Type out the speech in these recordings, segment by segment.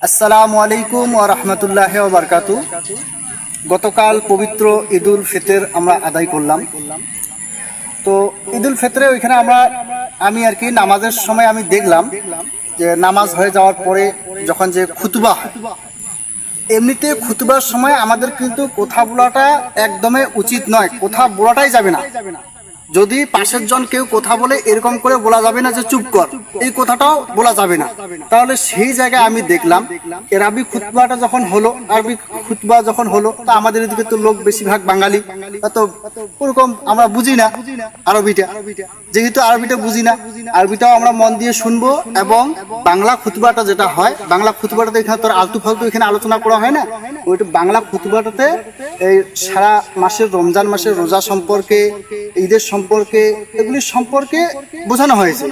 আসসালামু আলাইকুম ওয়া রাহমাতুল্লাহি ওয়া বারাকাতুহু। গতকাল পবিত্র ঈদুল ফিতর আমরা আদায় করলাম। তো ঈদুল ফিতরে ওইখানে আমি আর কি নামাজের সময় আমি দেখলাম যে নামাজ হয়ে যাওয়ার পরে যখন যে খুতবা হয়, এমনিতে খুতবার সময় আমাদের কিন্তু কথা বলাটা একদমই উচিত নয়, কথা বলাটাই যাবে না। যদি পাশের জন কেউ কথা বলে এরকম করে বলা যাবে না যে চুপ কর, এই কথাটাও বলা যাবে না। তাহলে সেই জায়গায় আমি দেখলাম আরবি খুতবাটা যখন হলো, আরবি খুতবা যখন হলো, তা আমাদের এদিকে তো লোক বেশিরভাগ বাঙালি, তো ওরকম আমরা বুঝি না আরবিটা। যেহেতু আরবিটা বুঝি না, আরবিটাও আমরা মন দিয়ে শুনবো। এবং বাংলা খুতবাটা যেটা হয়, বাংলা খুতবাটাতে এখানে তোর আলতু ফালতু এখানে আলোচনা করা হয় না, ওইটা বাংলা খুতবাটাতে এই সারা মাসের রমজান মাসের রোজা সম্পর্কে, ঈদের সম্পর্কে, এগুলি সম্পর্কে বোঝানো হয়েছে।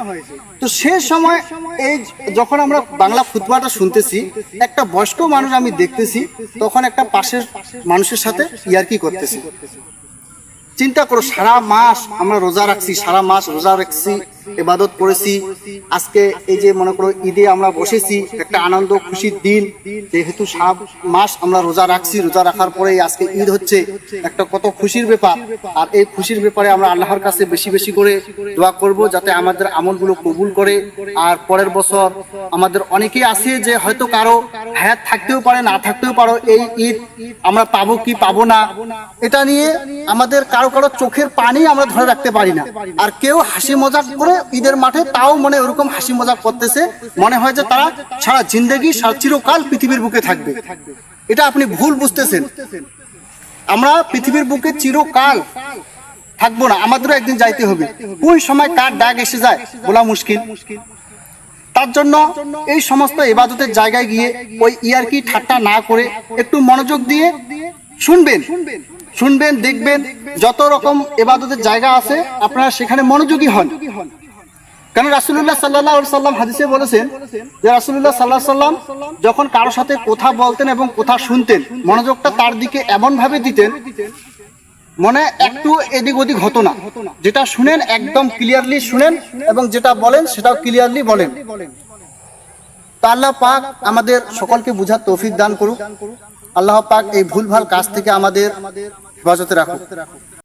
তো সে সময় এই যখন আমরা বাংলা খুতবাটা শুনতেছি, একটা বয়স্ক মানুষ আমি দেখতেছি তখন একটা পাশের মানুষের সাথে ইয়ার্কি করতেছি। চিন্তা করো, সারা মাস আমরা রোজা রাখছি, সারা মাস রোজা রাখছি, ইবাদত করেছি। আজকে এই যে মনে করো ঈদে আমরা বসেছি, একটা আনন্দ খুশির দিন, যেহেতু সারা মাস আমরা রোজা রাখছি, রোজা রাখার পরে আজকে ঈদ হচ্ছে, একটা কত খুশির ব্যাপার। আর এই খুশির ব্যাপারে আমরা আল্লাহর কাছে বেশি বেশি করে দোয়া করব যাতে আমাদের আমলগুলো কবুল করে। আর পরের বছর আমাদের অনেকেই আছে যে হয়তো কারো হায়াত থাকতেও পারে, না থাকতেও পারো, এই ঈদ আমরা পাবো কি পাবো না, এটা নিয়ে আমাদের কারো কারো চোখের পানি আমরা ধরে রাখতে পারি না। আর কেউ হাসি মজাক করে ঈদের মাঠে, তাও মনে ওরকম হাসি মজাক করতেছে, মনে হয় যে তারা সারা জিন্দগি সারা চিরকাল পৃথিবীর বুকে থাকবে। এটা আপনি ভুল বুঝতেছেন। আমরা পৃথিবীর বুকে চিরকাল থাকবো না, আমাদেরও একদিন যাইতে হবে। কোন সময় কার ডাক এসে যায় বলা মুশকিল। তার জন্য এই সমস্ত ইবাদতের জায়গায় গিয়ে ওই ইয়ার্কি ঠাট্টা না করে একটু মনোযোগ দিয়ে শুনবেন, দেখবেন যত রকম ইবাদতের জায়গা আছে আপনারা সেখানে মনোযোগী হন। কারণ রাসূলুল্লাহ সাল্লাল্লাহু আলাইহি সাল্লাম হাদিসে বলেছেন যে রাসূলুল্লাহ সাল্লাল্লাহু আলাইহি সাল্লাম যখন কারো সাথে কথা বলতেন এবং কথা শুনতেন, মনোযোগটা তার দিকে এমন ভাবে দিতেন মনে একটু এদিক ওদিক হতো না। যেটা শুনেন একদম ক্লিয়ারলি শুনেন এবং যেটা বলেন সেটাও ক্লিয়ারলি বলেন। তা আল্লাহ পাক আমাদের সকলকে বুঝার তৌফিক দান করুক। আল্লাহ পাক এই ভুলভাল কাজ থেকে আমাদের হেফাজতে রাখুক।